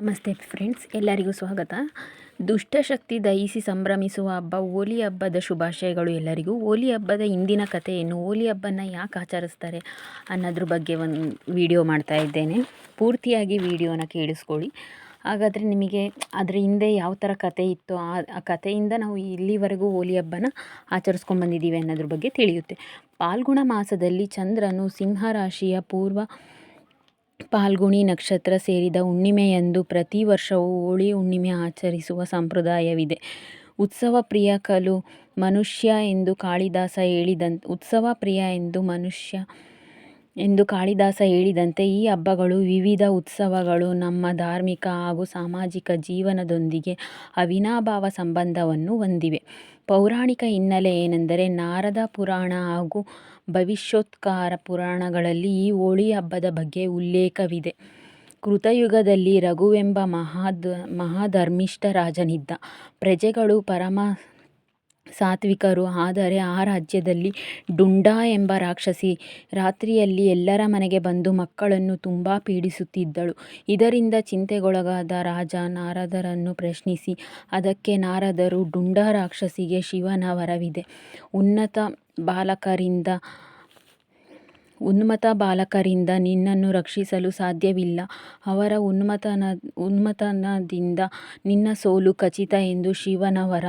ನಮಸ್ತೆ ಫ್ರೆಂಡ್ಸ್, ಎಲ್ಲರಿಗೂ ಸ್ವಾಗತ. ದುಷ್ಟಶಕ್ತಿ ದಹಿಸಿ ಸಂಭ್ರಮಿಸುವ ಹಬ್ಬ ಹೋಲಿ ಹಬ್ಬದ ಶುಭಾಶಯಗಳು ಎಲ್ಲರಿಗೂ. ಹೋಲಿ ಹಬ್ಬದ ಇಂದಿನ ಕಥೆ ಏನು, ಹೋಲಿ ಹಬ್ಬನ ಯಾಕೆ ಆಚರಿಸ್ತಾರೆ ಅನ್ನೋದ್ರ ಬಗ್ಗೆ ಒಂದು ವಿಡಿಯೋ ಮಾಡ್ತಾ ಇದ್ದೇನೆ. ಪೂರ್ತಿಯಾಗಿ ವಿಡಿಯೋನ ಕೇಳಿಸ್ಕೊಳ್ಳಿ. ಹಾಗಾದರೆ ನಿಮಗೆ ಅದರ ಹಿಂದೆ ಯಾವ ಥರ ಕಥೆ ಇತ್ತು, ಆ ಕಥೆಯಿಂದ ನಾವು ಇಲ್ಲಿವರೆಗೂ ಹೋಲಿ ಹಬ್ಬನ ಆಚರಿಸ್ಕೊಂಡ್ಬಂದಿದ್ದೀವಿ ಅನ್ನೋದ್ರ ಬಗ್ಗೆ ತಿಳಿಯುತ್ತೆ. ಫಾಲ್ಗುಣ ಮಾಸದಲ್ಲಿ ಚಂದ್ರನು ಸಿಂಹರಾಶಿಯ ಪೂರ್ವ ಫಾಲ್ಗುಣಿ ನಕ್ಷತ್ರ ಸೇರಿದ ಹುಣ್ಣಿಮೆಯಂದು ಪ್ರತಿ ವರ್ಷವೂ ಹೋಳಿ ಹುಣ್ಣಿಮೆ ಆಚರಿಸುವ ಸಂಪ್ರದಾಯವಿದೆ. ಉತ್ಸವ ಪ್ರಿಯ ಮನುಷ್ಯ ಎಂದು ಕಾಳಿದಾಸ ಹೇಳಿದಂತೆ ಈ ಹಬ್ಬಗಳು ವಿವಿಧ ಉತ್ಸವಗಳು ನಮ್ಮ ಧಾರ್ಮಿಕ ಹಾಗೂ ಸಾಮಾಜಿಕ ಜೀವನದೊಂದಿಗೆ ಅವಿನಾಭಾವ ಸಂಬಂಧವನ್ನು ಹೊಂದಿವೆ. ಪೌರಾಣಿಕ ಹಿನ್ನೆಲೆ ಏನೆಂದರೆ, ನಾರದ ಪುರಾಣ ಹಾಗೂ ಭವಿಷ್ಯೋತ್ತರ ಪುರಾಣಗಳಲ್ಲಿ ಈ ಹೋಳಿ ಹಬ್ಬದ ಬಗ್ಗೆ ಉಲ್ಲೇಖವಿದೆ. ಕೃತಯುಗದಲ್ಲಿ ರಘುವೆಂಬ ಮಹಾಧರ್ಮಿಷ್ಠ ರಾಜನಿದ್ದ. ಪ್ರಜೆಗಳು ಪರಮ ಸಾತ್ವಿಕರು. ಆದರೆ ಆ ರಾಜ್ಯದಲ್ಲಿ ಡುಂಡಾ ಎಂಬ ರಾಕ್ಷಸಿ ರಾತ್ರಿಯಲ್ಲಿ ಎಲ್ಲರ ಮನೆಗೆ ಬಂದು ಮಕ್ಕಳನ್ನು ತುಂಬ ಪೀಡಿಸುತ್ತಿದ್ದಳು. ಇದರಿಂದ ಚಿಂತೆಗೊಳಗಾದ ರಾಜ ನಾರದರನ್ನು ಪ್ರಶ್ನಿಸಿ, ಅದಕ್ಕೆ ನಾರದರು, ಡುಂಡಾ ರಾಕ್ಷಸಿಗೆ ಶಿವನ ವರವಿದೆ. ಉನ್ಮತ್ತ ಬಾಲಕರಿಂದ ನಿನ್ನನ್ನು ರಕ್ಷಿಸಲು ಸಾಧ್ಯವಿಲ್ಲ. ಅವರ ಉನ್ಮತ್ತನದಿಂದ ನಿನ್ನ ಸೋಲು ಖಚಿತ ಎಂದು ಶಿವನ ವರ.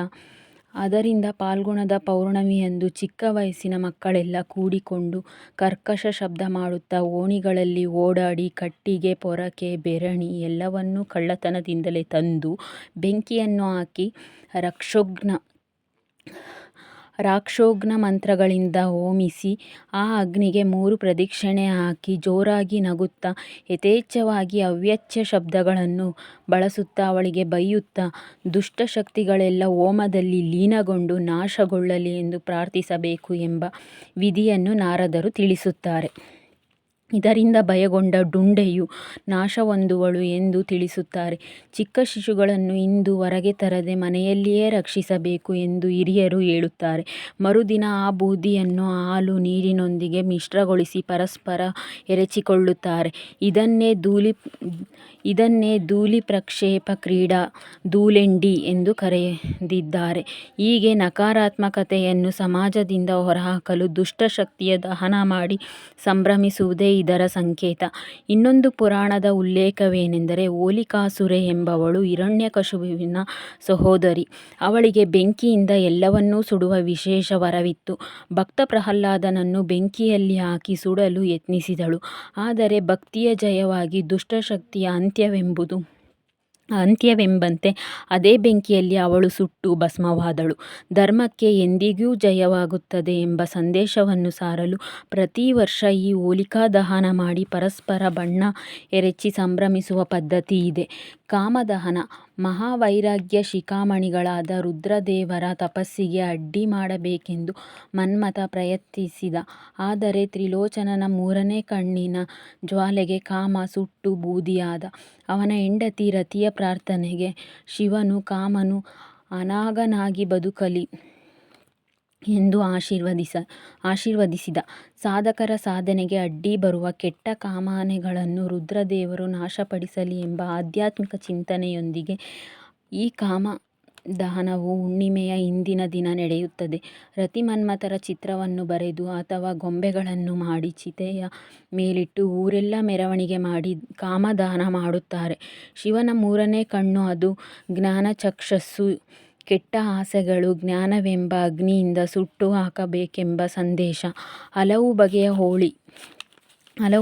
ಆದ್ದರಿಂದ ಫಾಲ್ಗುಣದ ಪೌರ್ಣಮಿಯಂದು ಚಿಕ್ಕ ವಯಸ್ಸಿನ ಮಕ್ಕಳೆಲ್ಲ ಕೂಡಿಕೊಂಡು ಕರ್ಕಶ ಶಬ್ದ ಮಾಡುತ್ತಾ ಓಣಿಗಳಲ್ಲಿ ಓಡಾಡಿ ಕಟ್ಟಿಗೆ, ಪೊರಕೆ, ಬೆರಣಿ ಎಲ್ಲವನ್ನೂ ಕಳ್ಳತನದಿಂದಲೇ ತಂದು ಬೆಂಕಿಯನ್ನು ಹಾಕಿ ರಾಕ್ಷೋಘ್ನ ಮಂತ್ರಗಳಿಂದ ಹೋಮಿಸಿ ಆ ಅಗ್ನಿಗೆ 3 ಪ್ರದಕ್ಷಿಣೆ ಹಾಕಿ ಜೋರಾಗಿ ನಗುತ್ತಾ ಯಥೇಚ್ಛವಾಗಿ ಅವ್ಯಾಚ್ಯ ಶಬ್ದಗಳನ್ನು ಬಳಸುತ್ತಾ ಅವಳಿಗೆ ಬೈಯುತ್ತಾ ದುಷ್ಟಶಕ್ತಿಗಳೆಲ್ಲ ಹೋಮದಲ್ಲಿ ಲೀನಗೊಂಡು ನಾಶಗೊಳ್ಳಲಿ ಎಂದು ಪ್ರಾರ್ಥಿಸಬೇಕು ಎಂಬ ವಿಧಿಯನ್ನು ನಾರದರು ತಿಳಿಸುತ್ತಾರೆ. ಇದರಿಂದ ಭಯಗೊಂಡ ಡುಂಡೆಯು ನಾಶ ಹೊಂದುವಳು ಎಂದು ತಿಳಿಸುತ್ತಾರೆ. ಚಿಕ್ಕ ಶಿಶುಗಳನ್ನು ಇಂದು ಹೊರಗೆ ತರದೆ ಮನೆಯಲ್ಲಿಯೇ ರಕ್ಷಿಸಬೇಕು ಎಂದು ಹಿರಿಯರು ಹೇಳುತ್ತಾರೆ. ಮರುದಿನ ಆ ಬೂದಿಯನ್ನು ಹಾಲು ನೀರಿನೊಂದಿಗೆ ಮಿಶ್ರಗೊಳಿಸಿ ಪರಸ್ಪರ ಎರಚಿಕೊಳ್ಳುತ್ತಾರೆ. ಇದನ್ನೇ ಧೂಳಿ ಪ್ರಕ್ಷೇಪ ಕ್ರೀಡಾ, ಧೂಳೆಂಡಿ ಎಂದು ಕರೆದಿದ್ದಾರೆ. ಹೀಗೆ ನಕಾರಾತ್ಮಕತೆಯನ್ನು ಸಮಾಜದಿಂದ ಹೊರಹಾಕಲು ದುಷ್ಟಶಕ್ತಿಯ ದಹನ ಮಾಡಿ ಸಂಭ್ರಮಿಸುವುದೇ ಇದರ ಸಂಕೇತ. ಇನ್ನೊಂದು ಪುರಾಣದ ಉಲ್ಲೇಖವೇನೆಂದರೆ, ಹೋಲಿಕಾಸುರೆ ಎಂಬವಳು ಹಿರಣ್ಯಕಶಿಪುವಿನ ಸಹೋದರಿ. ಅವಳಿಗೆ ಬೆಂಕಿಯಿಂದ ಎಲ್ಲವನ್ನೂ ಸುಡುವ ವಿಶೇಷ ವರವಿತ್ತು. ಭಕ್ತ ಪ್ರಹ್ಲಾದನನ್ನು ಬೆಂಕಿಯಲ್ಲಿ ಹಾಕಿ ಸುಡಲು ಯತ್ನಿಸಿದಳು. ಆದರೆ ಭಕ್ತಿಯ ಜಯವಾಗಿ ದುಷ್ಟಶಕ್ತಿಯ ಅಂತ್ಯವೆಂಬಂತೆ ಅದೇ ಬೆಂಕಿಯಲ್ಲಿ ಅವಳು ಸುಟ್ಟು ಭಸ್ಮವಾದಳು. ಧರ್ಮಕ್ಕೆ ಎಂದಿಗೂ ಜಯವಾಗುತ್ತದೆ ಎಂಬ ಸಂದೇಶವನ್ನು ಸಾರಲು ಪ್ರತಿ ವರ್ಷ ಈ ಹೋಲಿಕಾ ದಹನ ಮಾಡಿ ಪರಸ್ಪರ ಬಣ್ಣ ಎರಚಿ ಸಂಭ್ರಮಿಸುವ ಪದ್ಧತಿ ಇದೆ. ಕಾಮದಹನ. ಮಹಾವೈರಾಗ್ಯ ಶಿಖಾಮಣಿಗಳಾದ ರುದ್ರದೇವರ ತಪಸ್ಸಿಗೆ ಅಡ್ಡಿ ಮಾಡಬೇಕೆಂದು ಮನ್ಮಥ ಪ್ರಯತ್ನಿಸಿದ. ಆದರೆ ತ್ರಿಲೋಚನನ 3ನೇ ಕಣ್ಣಿನ ಜ್ವಾಲೆಗೆ ಕಾಮ ಸುಟ್ಟು ಬೂದಿಯಾದ. ಅವನ ಹೆಂಡತಿ ರತಿಯ ಪ್ರಾರ್ಥನೆಗೆ ಶಿವನು ಕಾಮನು ಅನಾಗನಾಗಿ ಬದುಕಲಿ ಎಂದು ಆಶೀರ್ವದಿಸಿದ. ಸಾಧಕರ ಸಾಧನೆಗೆ ಅಡ್ಡಿ ಬರುವ ಕೆಟ್ಟ ಕಾಮನೆಗಳನ್ನು ರುದ್ರದೇವರು ನಾಶಪಡಿಸಲಿ ಎಂಬ ಆಧ್ಯಾತ್ಮಿಕ ಚಿಂತನೆಯೊಂದಿಗೆ ಈ ಕಾಮ ದಹನವು ಹುಣ್ಣಿಮೆಯ ಹಿಂದಿನ ದಿನ ನಡೆಯುತ್ತದೆ. ರತಿ ಮನ್ಮಥರ ಚಿತ್ರವನ್ನು ಬರೆದು ಅಥವಾ ಗೊಂಬೆಗಳನ್ನು ಮಾಡಿ ಚಿತೆಯ ಮೇಲಿಟ್ಟು ಊರೆಲ್ಲ ಮೆರವಣಿಗೆ ಮಾಡಿ ಕಾಮದಹನ ಮಾಡುತ್ತಾರೆ. ಶಿವನ 3ನೇ ಕಣ್ಣು, ಅದು ಜ್ಞಾನಚಕ್ಷಸ್ಸು. ಕೆಟ್ಟ ಆಸೆಗಳು ಜ್ಞಾನವೆಂಬ ಅಗ್ನಿಯಿಂದ ಸುಟ್ಟು ಹಾಕಬೇಕೆಂಬ ಸಂದೇಶ. ಹಲವು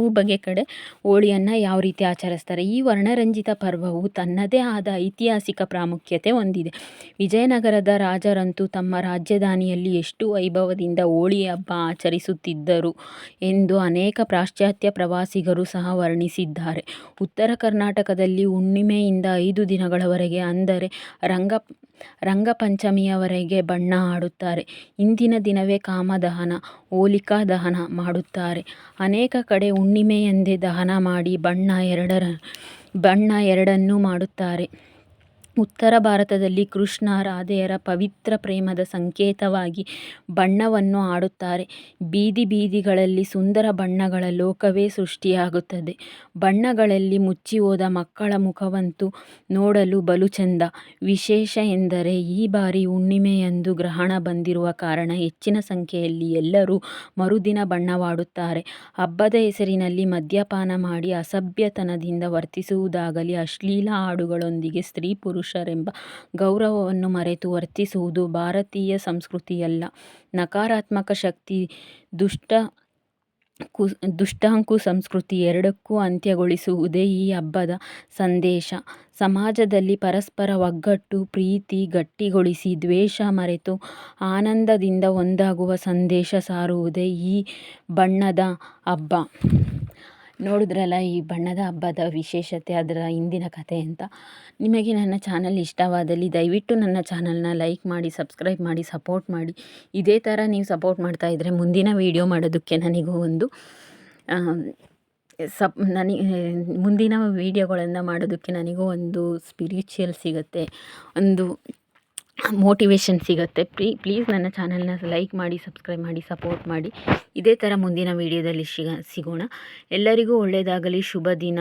ಬಗೆ ಕಡೆ ಹೋಳಿಯನ್ನು ಯಾವ ರೀತಿ ಆಚರಿಸ್ತಾರೆ. ಈ ವರ್ಣರಂಜಿತ ಪರ್ವವು ತನ್ನದೇ ಆದ ಐತಿಹಾಸಿಕ ಪ್ರಾಮುಖ್ಯತೆ ಹೊಂದಿದೆ. ವಿಜಯನಗರದ ರಾಜರಂತೂ ತಮ್ಮ ರಾಜಧಾನಿಯಲ್ಲಿ ಎಷ್ಟು ವೈಭವದಿಂದ ಹೋಳಿ ಹಬ್ಬ ಆಚರಿಸುತ್ತಿದ್ದರು ಎಂದು ಅನೇಕ ಪಾಶ್ಚಾತ್ಯ ಪ್ರವಾಸಿಗರು ಸಹ ವರ್ಣಿಸಿದ್ದಾರೆ. ಉತ್ತರ ಕರ್ನಾಟಕದಲ್ಲಿ ಹುಣ್ಣಿಮೆಯಿಂದ 5 ದಿನಗಳವರೆಗೆ, ಅಂದರೆ ರಂಗಪಂಚಮಿಯವರೆಗೆ ಬಣ್ಣ ಆಡುತ್ತಾರೆ. ಇಂದಿನ ದಿನವೇ ಕಾಮದಹನ, ಹೋಲಿಕಾ ದಹನ ಮಾಡುತ್ತಾರೆ. ಅನೇಕ ಕಡೆ ಹುಣ್ಣಿಮೆಯಂದೇ ದಹನ ಮಾಡಿ ಬಣ್ಣ ಎರಡನ್ನೂ ಮಾಡುತ್ತಾರೆ. ಉತ್ತರ ಭಾರತದಲ್ಲಿ ಕೃಷ್ಣ ರಾಧೆಯರ ಪವಿತ್ರ ಪ್ರೇಮದ ಸಂಕೇತವಾಗಿ ಬಣ್ಣವನ್ನು ಆಡುತ್ತಾರೆ. ಬೀದಿ ಬೀದಿಗಳಲ್ಲಿ ಸುಂದರ ಬಣ್ಣಗಳ ಲೋಕವೇ ಸೃಷ್ಟಿಯಾಗುತ್ತದೆ. ಬಣ್ಣಗಳಲ್ಲಿ ಮುಚ್ಚಿಹೋದ ಮಕ್ಕಳ ಮುಖವಂತೂ ನೋಡಲು ಬಲು ಚೆಂದ. ವಿಶೇಷ ಎಂದರೆ ಈ ಬಾರಿ ಹುಣ್ಣಿಮೆಯಂದು ಗ್ರಹಣ ಬಂದಿರುವ ಕಾರಣ ಹೆಚ್ಚಿನ ಸಂಖ್ಯೆಯಲ್ಲಿ ಎಲ್ಲರೂ ಮರುದಿನ ಬಣ್ಣವಾಡುತ್ತಾರೆ. ಹಬ್ಬದ ಹೆಸರಿನಲ್ಲಿ ಮದ್ಯಪಾನ ಮಾಡಿ ಅಸಭ್ಯತನದಿಂದ ವರ್ತಿಸುವುದಾಗಲಿ ಅಶ್ಲೀಲ ಹಾಡುಗಳೊಂದಿಗೆ ಸ್ತ್ರೀ ಪುರುಷರೆಂಬ ಗೌರವವನ್ನು ಮರೆತು ವರ್ತಿಸುವುದು ಭಾರತೀಯ ಸಂಸ್ಕೃತಿಯಲ್ಲ. ನಕಾರಾತ್ಮಕ ಶಕ್ತಿ, ದುಷ್ಟಾಂಕು ಸಂಸ್ಕೃತಿ ಎರಡಕ್ಕೂ ಅಂತ್ಯಗೊಳಿಸುವುದೇ ಈ ಹಬ್ಬದ ಸಂದೇಶ. ಸಮಾಜದಲ್ಲಿ ಪರಸ್ಪರ ಒಗ್ಗಟ್ಟು, ಪ್ರೀತಿ ಗಟ್ಟಿಗೊಳಿಸಿ ದ್ವೇಷ ಮರೆತು ಆನಂದದಿಂದ ಒಂದಾಗುವ ಸಂದೇಶ ಸಾರುವುದೇ ಈ ಬಣ್ಣದ ಹಬ್ಬ. ನೋಡಿದ್ರಲ್ಲ ಈ ಬಣ್ಣದ ಹಬ್ಬದ ವಿಶೇಷತೆ, ಅದರ ಹಿಂದಿನ ಕಥೆ ಅಂತ. ನಿಮಗೆ ನನ್ನ ಚಾನಲ್ ಇಷ್ಟವಾದಲ್ಲಿ ದಯವಿಟ್ಟು ನನ್ನ ಚಾನಲ್ನ ಲೈಕ್ ಮಾಡಿ, ಸಬ್ಸ್ಕ್ರೈಬ್ ಮಾಡಿ, ಸಪೋರ್ಟ್ ಮಾಡಿ. ಇದೇ ಥರ ನೀವು ಸಪೋರ್ಟ್ ಮಾಡ್ತಾಯಿದ್ರೆ ಮುಂದಿನ ವೀಡಿಯೋ ಮಾಡೋದಕ್ಕೆ ನನಗೂ ಒಂದು ಮುಂದಿನ ವೀಡಿಯೋಗಳನ್ನು ಮಾಡೋದಕ್ಕೆ ನನಗೂ ಒಂದು ಸ್ಪಿರಿಚುವಲ್ ಸಿಗುತ್ತೆ, ಒಂದು ಮೋಟಿವೇಶನ್ ಸಿಗುತ್ತೆ. ಪ್ಲೀಸ್ ನನ್ನ ಚಾನಲ್ನ ಲೈಕ್ ಮಾಡಿ, ಸಬ್ಸ್ಕ್ರೈಬ್ ಮಾಡಿ, ಸಪೋರ್ಟ್ ಮಾಡಿ. ಇದೇ ಥರ ಮುಂದಿನ ವೀಡಿಯೋದಲ್ಲಿ ಸಿಗೋಣ. ಎಲ್ಲರಿಗೂ ಒಳ್ಳೆಯದಾಗಲಿ. ಶುಭ ದಿನ.